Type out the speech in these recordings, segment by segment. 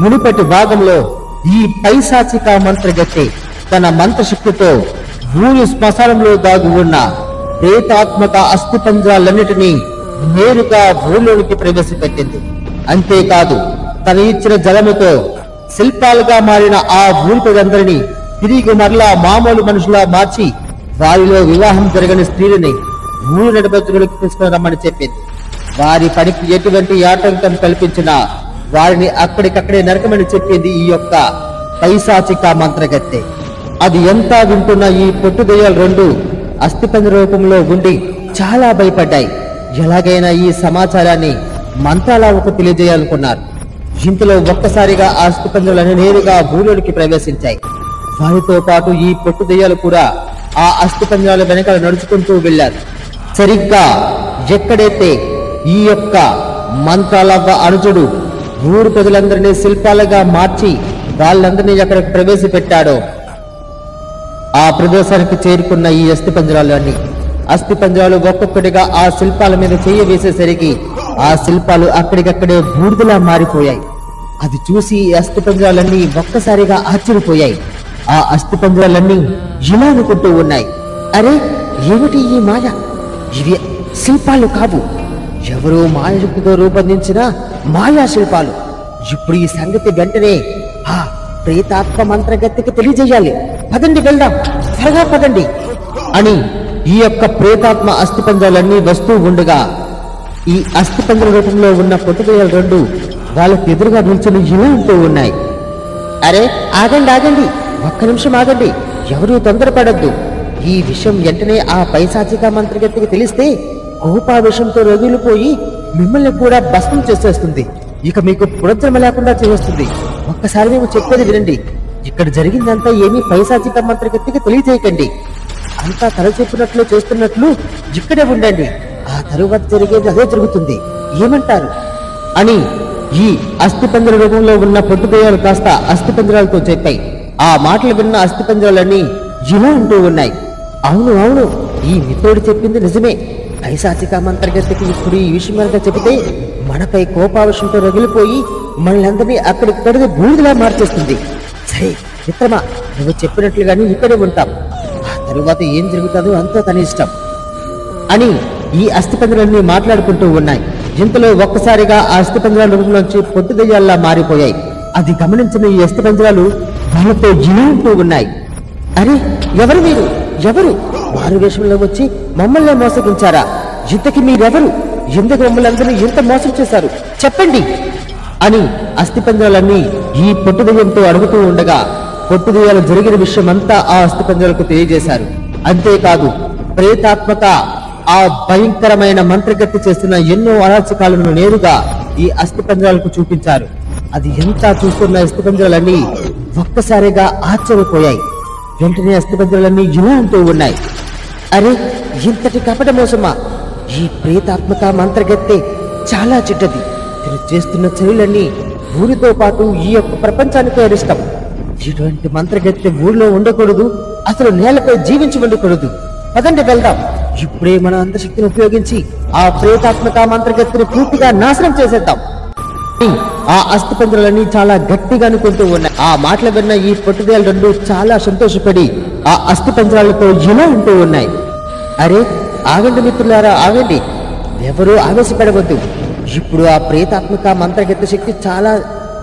మునుపటి భాగంలో ఈ పైశాచిక మంత్రగత్తె తన మంత్రశక్తితో ఊరి శ్మశానంలో దాగి ఉన్న ప్రేతాత్మక అస్థిపంజరాలన్నిటినీ నేరుగా ఊరిలోనికి ప్రవేశపెట్టింది. అంతేకాదు తన ఇచ్చిన జలముతో శిల్పాలుగా మారిన ఆ ఊరి ప్రజలందరినీ తిరిగి మరలా మామూలు మనుషులా మార్చి వారిలో వివాహం జరగని స్త్రీలని ఊరి నడిపత్రులకు తీసుకుని రమ్మని చెప్పింది. వారి పనికి ఎటువంటి ఆటంకం కల్పించినా వారిని అక్కడికక్కడే నరకమని చెప్పింది ఈ యొక్క పైశాచిక మంత్రగత్తె. అది ఎంత వింటున్న ఈ పొట్టు దెయ్యాలు రెండు అస్థిపంజర రూపంలో ఉండి చాలా భయపడ్డాయి. ఎలాగైనా ఈ సమాచారాన్ని మంత్రాలకు తెలియజేయాలనుకున్నారు. ఇంతలో ఒక్కసారిగా ఆ అస్థిపంజరాలను నేరుగా భూలోనికి ప్రవేశించాయి. వారితో పాటు ఈ పొట్టు దెయ్యాలు కూడా ఆ అస్థిపంజరాల వెనకాల నడుచుకుంటూ వెళ్లారు. సరిగ్గా ఎక్కడైతే ఈ యొక్క మంత్రాలవ్వ అనుజుడు ఊరు ప్రజలందరినీ శిల్పాలుగా మార్చి వాళ్ళందరినీ అక్కడికి ప్రవేశపెట్టాడో ఆ ప్రదేశానికి చేరుకున్న ఈ అస్థిపంజరాలు ఒక్కొక్కటిగా ఆ శిల్పాల మీద చెయ్యి వేసేసరికి ఆ శిల్పాలు అక్కడికక్కడే బూడిదలా మారిపోయాయి. అది చూసి ఈ అస్థిపంజరాలన్నీ ఒక్కసారిగా ఆశ్చర్యపోయాయి. ఆ అస్థిపంజరాలన్నీ ఇలా అనుకుంటూ ఉన్నాయి, అరే ఏమిటి ఈ మాయ? ఇవి శిల్పాలు కావు, ఎవరో మాయశక్తితో రూపొందించిన మాయా శిల్పాలు. ఇప్పుడు ఈ సంగతి వెంటనే ఆ ప్రేతాత్మ మంత్రగత్తెకి తెలియజేయాలి. పదండి వెళ్దాం, త్వరగా పదండి అని ఈ యొక్క ప్రేతాత్మ అస్థిపంజరాలన్నీ వస్తూ ఉండగా ఈ అస్థిపంజర రూపంలో ఉన్న పొట్టుదెయ్యాలు రెండు వాళ్ళకి ఎదురుగా నిల్చుని ఇలా అంటూ ఉన్నాయి, అరే ఆగండి ఆగండి, ఒక్క నిమిషం ఆగండి, ఎవరూ తొందరపడద్దు. ఈ విషయం వెంటనే ఆ పైశాచిక మంత్రగత్తెకి తెలిస్తే కోపావేశంతో రగిలిపోయి మిమ్మల్ని కూడా భస్మం చేసేస్తుంది. ఇక మీకు పునర్జన్మ లేకుండా చేస్తుంది. ఒక్కసారి మేము చెప్పేది వినండి. ఇక్కడ జరిగిందంతా ఏమీ పైశాచిక మంత్రగత్తెకి తెలియజేయకండి. అంతా తల చెప్పినట్లు చేస్తున్నట్లు ఇక్కడే ఉండండి. ఆ తరువాత జరిగేది అదే జరుగుతుంది, ఏమంటారు అని ఈ అస్థిపంజర రూపంలో ఉన్న పొట్టుదెయ్యాలు కాస్త అస్థిపంజరాలతో చెప్పాయి. ఆ మాటలు విన్న అస్థిపంజరాలన్నీ ఇలా అంటూ ఉన్నాయి, అవును అవును, ఈ మిత్రుడు చెప్పింది నిజమే. పైశాచిక మంత్రగత్తెకి ఇప్పుడు ఈ విషయం కనుక చెబితే మనపై కోపావేశంతో రగిలిపోయి మనల్ని అక్కడికి బూడిదలా మార్చేస్తుంది. సరే మిత్రమా, నువ్వు చెప్పినట్లుగానే ఇక్కడే ఉంటాం. ఆ తరువాత ఏం జరుగుతుందో అంతా తన ఇష్టం అని ఈ అస్థిపంజరాలన్నీ మాట్లాడుకుంటూ ఉన్నాయి. ఇంతలో ఒక్కసారిగా ఆ అస్థిపంజరాల రూపంలోంచి పొట్టు దెయ్యాల్లా మారిపోయాయి. అది గమనించిన ఈ అస్థిపంజరాలు వాళ్ళతో ఇలా అంటూ ఉన్నాయి, అరే ఎవరు మీరు? ఎవరు మారు వేషంలో వచ్చి మమ్మల్ని మోసగించారా? ఇంతకి మీరెవరు? ఎందుకు మమ్మల్ని అందరినీ ఎంత మోసం చేశారు చెప్పండి అని అస్థిపంజరాలన్నీ ఈ పొట్టుదెయ్యంతో అడుగుతూ ఉండగా పొట్టుదెయ్యాలు జరిగిన విషయం అంతా ఆ అస్థిపంజరాలకు తెలియజేశారు. అంతేకాదు ప్రేతాత్మక ఆ భయంకరమైన మంత్రగత్తె చేస్తున్న ఎన్నో అరాచకాలను నేరుగా ఈ అస్థిపంజరాలకు చూపించారు. అది ఎంత చూస్తున్న అస్థిపంజరాలన్నీ ఒక్కసారిగా ఆశ్చర్యపోయాయి. వెంటనే అస్థిపంజరాలన్నీ ఇలా అంటూ ఉన్నాయి, అరే ఇంతటి కపట మోసమా? ఈ ప్రేతాత్మక మంత్రగత్తె చాలా చెడ్డది. తను చేస్తున్న చర్యలన్నీ ఊరితో పాటు ఈ యొక్క ప్రపంచానికి అరిష్టం. ఇటువంటి మంత్రగత్తె ఊరిలో ఉండకూడదు, అసలు నేలపై జీవించి ఉండకూడదు. పదండి వెళ్దాం. ఇప్పుడే మన అంతశక్తిని ఉపయోగించి ఆ ప్రేతాత్మక మంత్రగత్తెని పూర్తిగా నాశనం చేసేద్దాం. ఆ అస్థిపంజరాలన్నీ చాలా గట్టిగా అనుకుంటూ ఉన్నాయి. ఆ మాటలు విన్న ఈ పొట్టుదెయ్యాలు రెండు చాలా సంతోషపడి ఆ అస్థిపంజరాలతో ఇలా అంటూ ఉన్నాయి, అరే ఆగండి మిత్రులారా, ఆగండి, ఎవరూ ఆవేశపడవద్దు. ఇప్పుడు ఆ ప్రేతాత్మక మంత్రగత్తె శక్తి చాలా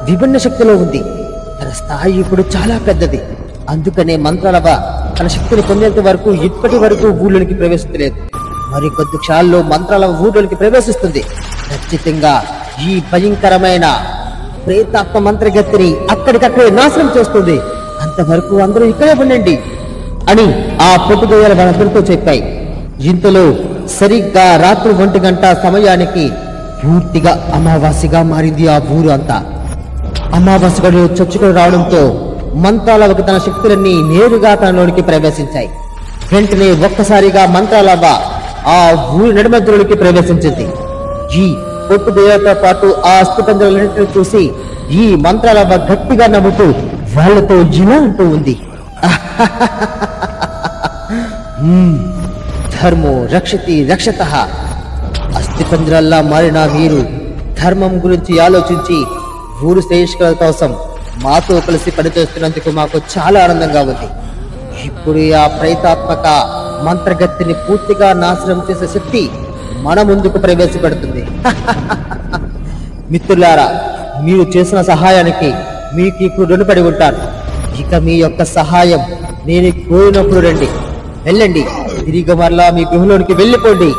విభిన్న శక్తిలో ఉంది. తన స్థాయి ఇప్పుడు చాలా పెద్దది. అందుకనే మంత్రాలవ తన శక్తిని పొందేంత వరకు ఇప్పటి వరకు ఊళ్ళోనికి ప్రవేశించలేదు. మరికొద్ది క్షణాల్లో మంత్రాలవ ఊళ్ళోనికి ప్రవేశిస్తుంది. ఖచ్చితంగా ఈ భయంకరమైన ప్రేతాత్మ మంత్రగత్తెని అక్కడికక్కడే నాశనం చేస్తుంది. అంతవరకు అందరూ ఇక్కడే ఉండండి అని ఆ పొట్టుదెయ్యాలు వాళ్ళందరితో చెప్పాయి. ఇంతలో సరిగ్గా రాత్రి 1 గంట సమయానికి పూర్తిగా అమావాస్యగా మారింది ఆ ఊరు అంతా. అమావాస్య గడిలో చొచ్చుకొని రావడంతో మంత్రాలవకు తన శక్తులన్నీ నేరుగా తనలోనికి ప్రవేశించాయి. వెంటనే ఒక్కసారిగా మంత్రాలవ ఆ ఊరి నడిమధ్యలోకి ప్రవేశించింది. ఈ పొట్టుదెయ్యాలతో పాటు ఆ అస్థిపంజరాలన్నింటినీ చూసి ఈ మంత్రాలవ గట్టిగా నవ్వుతూ వాళ్లతో ఇలా అంటూ ఉంది, ధర్మో రక్షతి రక్షతః. అస్థిపంజరాల్లా మారిన మీరు ధర్మం గురించి ఆలోచించి ఊరు శ్రేయస్కరణ కోసం మాతో కలిసి పనిచేస్తున్నందుకు మాకు చాలా ఆనందంగా ఉంది. ఇప్పుడు ఆ ప్రేతాత్మక మంత్రగత్తిని పూర్తిగా నాశనం చేసే శక్తి మన ముందుకు ప్రవేశపెడుతుంది. మిత్రులారా, మీరు చేసిన సహాయానికి మీకు ఇప్పుడు రుణపడి ఉంటాను. ఇక మీ యొక్క సహాయం నేను కోరినప్పుడు రండి, వెళ్ళండి, తిరిగి మరలా మీ గృహలోనికి వెళ్ళిపోండి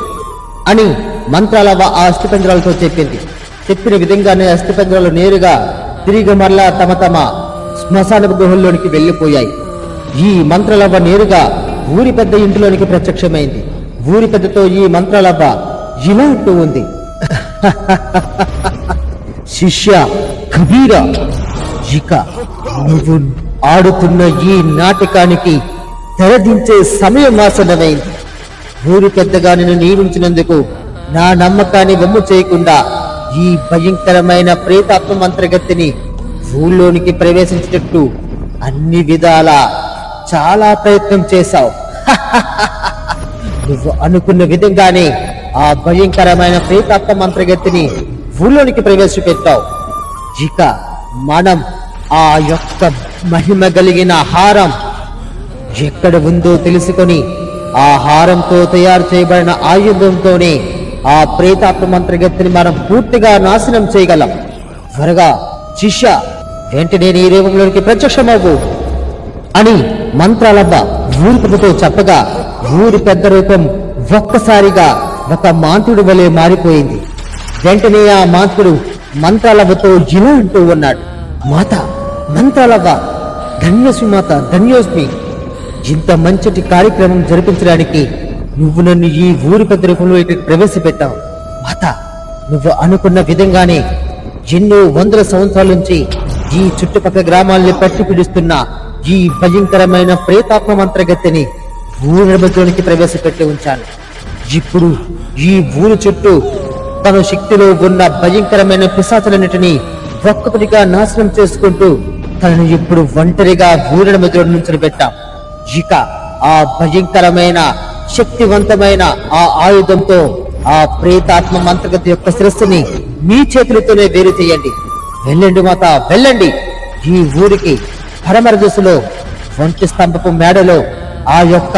అని మంత్రాలవ్వ ఆ అస్థిపంజరాలతో చెప్పింది. చెప్పిన విధంగానే అస్థిపంజరాలు నేరుగా తిరిగి మరలా తమ తమ శ్మశాన గృహంలోనికి వెళ్ళిపోయాయి. ఈ మంత్రాలవ్వ నేరుగా ఊరి పెద్ద ఇంటిలోనికి ప్రత్యక్షమైంది. ఊరి పెద్దతో ఈ మంత్రాలవ్వ ఇలా అంటూ ఉంది. శిష్య కబీర, ఇక నువ్వు ఆడుతున్న ఈ నాటకానికి తెరదించే సమయం ఆసన్నమైంది. ఊరి పెద్దగా నిన్ను నియమించినందుకు నా నమ్మకాన్ని వమ్ము చేయకుండా ఈ భయంకరమైన ప్రేతాత్మ మంత్రగతిని ఊళ్ళోనికి ప్రవేశించేటట్టు అన్ని విధాల చాలా ప్రయత్నం చేశావు. నువ్వు అనుకున్న విధంగానే ఆ భయంకరమైన ప్రేతాత్మ మంత్రగతిని ఊళ్ళోనికి ప్రవేశపెట్టావు. ఇక మనం ఆ యొక్క మహిమ కలిగిన హారం ఎక్కడ ఉందో తెలుసుకొని ఆ హారంతో తయారు చేయబడిన ఆయుధంతోనే ఆ ప్రేతాత్మ మంత్రగతిని మనం పూర్తిగా నాశనం చేయగలం. త్వరగా శిష్య, వెంటనే నీ రూపంలోనికి ప్రత్యక్షమవు అని మంత్రాలవ్వ ఊరి పెద్దతో చెప్పగా ఊరి పెద్ద రూపం ఒక్కసారిగా ఒక మాంత్రుడి వలె మారిపోయింది. వెంటనే ఆ మాంత్రుడు మంత్రాలవ్వతో ఇలా అంటూ ఉన్నాడు. మాత, మంత్రాలవ్వ, ధన్యోస్మి మాత, ధన్యోస్మి. ఇంత మంచి కార్యక్రమం జరిపించడానికి నువ్వు నన్ను ఈ ఊరి పెద్ద రూపంలో ఇక్కడికి ప్రవేశపెట్టావు. మాత, నువ్వు అనుకున్న విధంగానే ఎన్నో వందల సంవత్సరాల నుంచి ఈ చుట్టుపక్కల గ్రామాల్ని పట్టి పిడుస్తున్న ఈ భయంకరమైన ప్రేతాత్మ మంత్రగతిని ఊరి మధ్యలోనికి ప్రవేశపెట్టి ఉంచాను. ఇప్పుడు ఈ ఊరు చుట్టూ తన శక్తిలో ఉన్న భయంకరమైన పిశాచులన్నిటినీ ఒక్కొక్కటిగా నాశనం చేసుకుంటూ తనను ఇప్పుడు ఒంటరిగా ఊరి మధ్యలో నుంచి పెట్టాం. ఇక ఆ భయంకరమైన శక్తివంతమైన ఆ ఆయుధంతో ఆ ప్రేతాత్మ మంత్రగతి యొక్క శిరస్సుని మీ చేతులతోనే వేరు చేయండి. వెళ్ళండి మాత, వెళ్ళండి. ఈ ఊరికి పడమర దిశలో వంటి స్తంభపు మేడలో ఆ యొక్క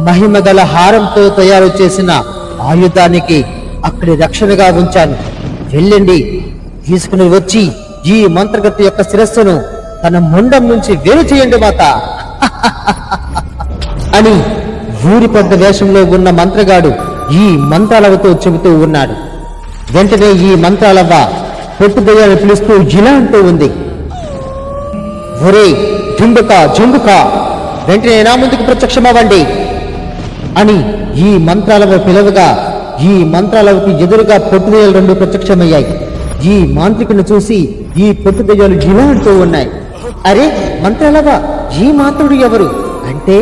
మహిమ గల హారంతో తయారు చేసిన ఆయుధానికి అక్కడి రక్షణగా ఉంచాను. వెళ్ళండి, తీసుకుని వచ్చి ఈ మంత్రగతి యొక్క శిరస్సును తన మొండం నుంచి వేరు చేయండి మాత అని ఊరి పెద్ద వేషంలో ఉన్న మంత్రగాడు ఈ మంత్రాలవతో చెబుతూ ఉన్నాడు. వెంటనే ఈ మంత్రాలవ్వ పొట్టుదయ్యాన్ని పిలుస్తూ ఇలా అంటూ ఉంది. ఒరే జుంబుక, జుంబుక, వెంటనే నా ముందుకు ప్రత్యక్షమవ్వండి అని ఈ మంత్రాలవ్వ పిలవగా ఈ మంత్రాలవకి ఎదురుగా పొట్టుదయ్యాలు రెండు ప్రత్యక్షమయ్యాయి. ఈ మాంత్రికుని చూసి ఈ పొట్టుదయ్యాలు ఇలా అంటూ ఉన్నాయి. అరే మంత్రాలవ్వ, ఈ మాంత్రుడు ఎవరు? అంటే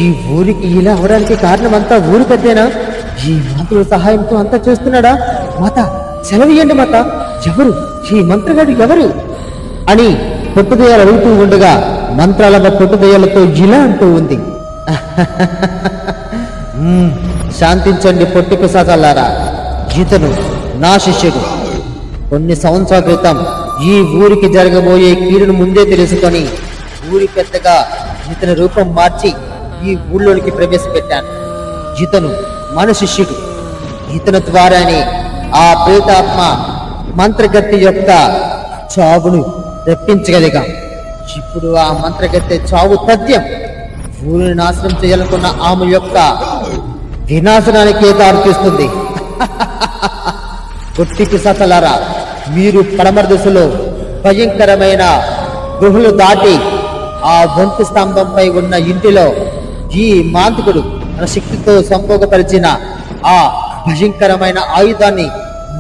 ఈ ఊరికి ఇలా అవడానికి కారణమంతా ఊరు పెద్దేనా? ఈ మంత్రుల సహాయంతో అంతా చేస్తున్నాడా? మాత, సెలవియండి మాత, ఎవరు ఈ మంత్రగాడు ఎవరు అని పొట్టుదయ్యాలు అడుగుతూ ఉండగా మంత్రాలవ్వ పొట్టుదయ్యాలతో ఇలా అంటూ ఉంది. శాంతించండి పొట్టి పిశాచాలారా, ఇతను నా శిష్యుడు. కొన్ని సంవత్సరాల క్రితం ఈ ఊరికి జరగబోయే కీడును ముందే తెలుసుకొని ఊరి పెద్దగా ఇతని రూపం మార్చి ఈ ఊళ్ళోనికి ప్రవేశపెట్టాను. ఇతను మన శిష్యుడు. ఇతని ద్వారానే ఆ ప్రేతాత్మ మంత్రగత్తి యొక్క చావును రప్పించగలిగాం. ఇప్పుడు ఆ మంత్రగత్తె చావు తథ్యం. ఊరిని నాశనం చేయాలనుకున్న ఆమె యొక్క వినాశనానికే దారితీస్తుంది. పొట్టి పిశాచాలారా, మీరు పడమర దిశలో భయంకరమైన గుహలు దాటి ఆ వంటి స్తంభంపై ఉన్న ఇంటిలో ఈ మాంత్రికుడు తన శక్తితో సంభోగపరిచిన ఆ భయంకరమైన ఆయుధాన్ని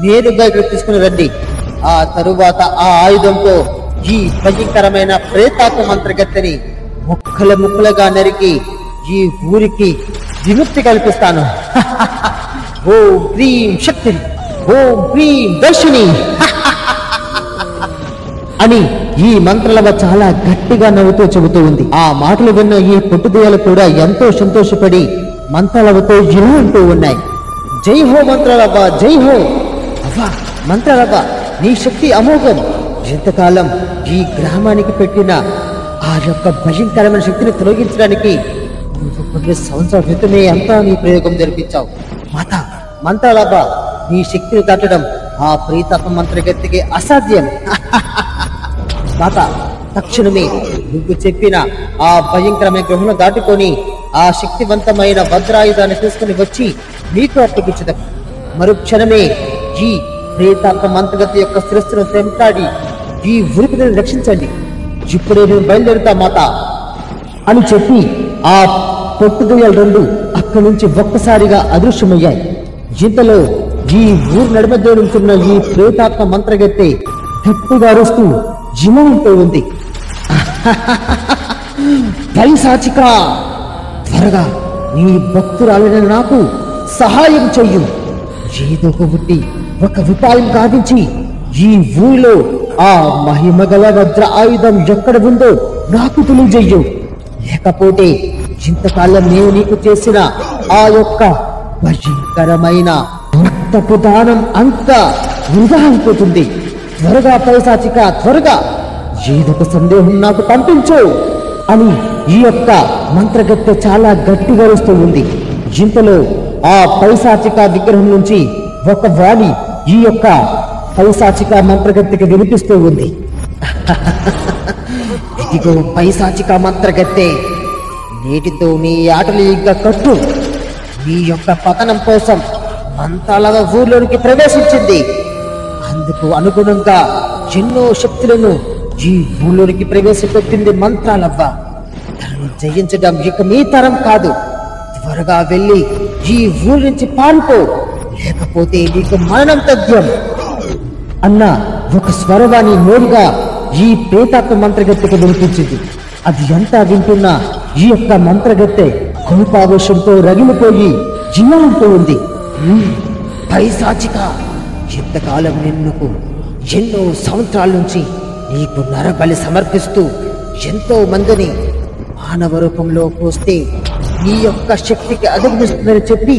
నేరుగా ఇక్కడ తీసుకుని రండి. ఆ తరువాత ఆ ఆయుధంతో ఈ భయంకరమైన ప్రేతాత్మ మంత్రగత్తెని ముక్కలు ముక్కలుగా నరికి ఈ ఊరికి విముక్తి కల్పిస్తాను. ఓం హ్రీం శక్తి, ఓం హ్రీం దర్శిని అని ఈ మంత్రాలవ్వ చాలా గట్టిగా నవ్వుతూ చెబుతూ ఉంది. ఆ మాటలు విన్న ఈ పొట్టుదయ్యాలు కూడా ఎంతో సంతోషపడి మంత్రాలవ్వతో ఇలా అంటూ ఉన్నాయి. జై హో మంత్రాలవ్వ, జై హో. అవ్వా మంత్రాలవ్వ, నీ శక్తి అమోఘం. ఎంతకాలం ఈ గ్రామానికి పెట్టిన ఆ యొక్క భయంకరమైన శక్తిని తొలగించడానికి నువ్వు కొన్ని సంవత్సరాల క్రితమే అంతా నీ ప్రయోగం జరిపించావు. మాత మంత్రాలబ్బా, నీ శక్తిని దాటడం ఆ ప్రేతాత్మ మంత్రగతికి అసాధ్యం. మాత, తక్షణమే నువ్వు చెప్పిన ఆ భయంకరమైన గృహను దాటుకొని ఆ శక్తివంతమైన వజ్రాయుధాన్ని తీసుకుని వచ్చి నీకు అప్పగించడం. మరుక్షణమే ఈ ప్రేతాత్మ మంత్రగతి యొక్క శిరస్సును తెంటాడి ఈ ఉరిపిని రక్షించండి. ఇప్పుడే నేను బయలుదేరుతా మాత అని చెప్పి ఆ పొట్టుదయ్యాలు రెండు అక్కడి నుంచి ఒక్కసారిగా అదృశ్యమయ్యాయి. ఇంతలో ఈ ఊరు నడుమధ్య నుంచున్న ఈ ప్రేతాత్మ మంత్రగత్తె గట్టిగా అరుస్తూ జిమవుతూ ఉంది. పైశాచిక, త్వరగా నీ భక్తురాలైన నాకు సహాయం చెయ్యు. ఏదో ఒకటి ఒక ఉపాయం కావించి ఈ ఊరిలో ఆ మహిమగల వజ్ర ఆయుధం ఎక్కడ ఉందో నాకు తెలియజెయ్యు. లేకపోతే ఇంతకాలం నేను నీకు చేసిన ఆ యొక్క భయంకరమైన రక్తపు దానం అంతా వృధా అయిపోతుంది. త్వరగా పైశాచిక, త్వరగా ఏదొక సందేహం నాకు పంపించు అని ఈ యొక్క మంత్రగత్తె చాలా గట్టిగా వస్తూ ఉంది. ఇంతలో ఆ పైశాచిక విగ్రహం నుంచి ఒక వాణి ఈ యొక్క పైశాచిక మంత్రగత్తెకి వినిపిస్తూ ఉంది. ఇదిగో పైశాచిక మంత్రగత్తె, నేటితో నీ ఆటలు ఇంకా కట్టు. నీ యొక్క పతనం కోసం మంత్రాల ఊర్లోనికి ప్రవేశించింది. అందుకు అనుగుణంగా ఎన్నో శక్తులను ఈ ఊళ్ళోనికి ప్రవేశపెట్టింది మంత్రాలవ్వ. తనను జయించడం ఇక మీ తరం కాదు. త్వరగా వెళ్ళి ఈ ఊరి నుంచి పారిపో, లేకపోతే నీకు మరణం తథ్యం అన్న ఒక స్వరవాణి నేరుగా ఈ ప్రేతాత్మ మంత్రగత్తెకు వినిపించింది. అది ఎంత వింటున్నా ఈ యొక్క మంత్రగత్తె కోపావేశంతో రగిలిపోయి జిమ్మంటూ ఉంది. పైశాచిక, ఎంతకాలం నిన్నుకు ఎన్నో సంవత్సరాల నుంచి నీకు నరబలి సమర్పిస్తూ ఎంతో మందిని మానవ రూపంలో పోస్తే నీ యొక్క శక్తికి అధిగమిస్తుందని చెప్పి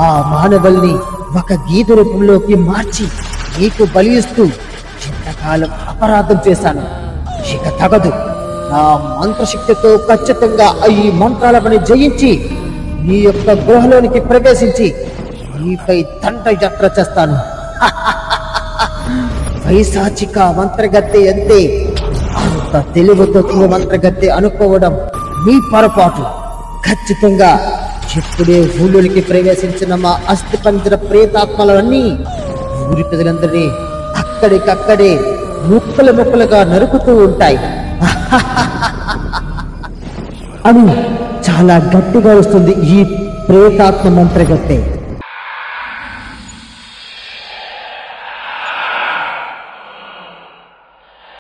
ఆ మానవుల్ని ఒక గీత రూపంలోకి మార్చి నీకు బలి ఇస్తూ ఎంతకాలం అపరాధం చేశాను. ఇక తగదు. నా మంత్రశక్తితో ఖచ్చితంగా ఈ మంత్రాలను జయించి నీ యొక్క గృహలోనికి ప్రవేశించి నీపై దండయాత్ర చేస్తాను. పైశాచిక మంత్రగత్తె అంతే. అంత తెలివి తక్కువ మంత్రగత్తె అనుకోవడం నీ పొరపాటు. ఖచ్చితంగా ఇప్పుడే ఊళ్ళోనికి ప్రవేశించిన మా అస్థిపంజర ప్రేతాత్మలన్నీ ఊరి ప్రజలందరినీ అక్కడికక్కడే ముక్కలు ముక్కలుగా నరుకుతూ ఉంటాయి అని చాలా గట్టిగా వస్తుంది ఈ ప్రేతాత్మ మంత్రగత్తె.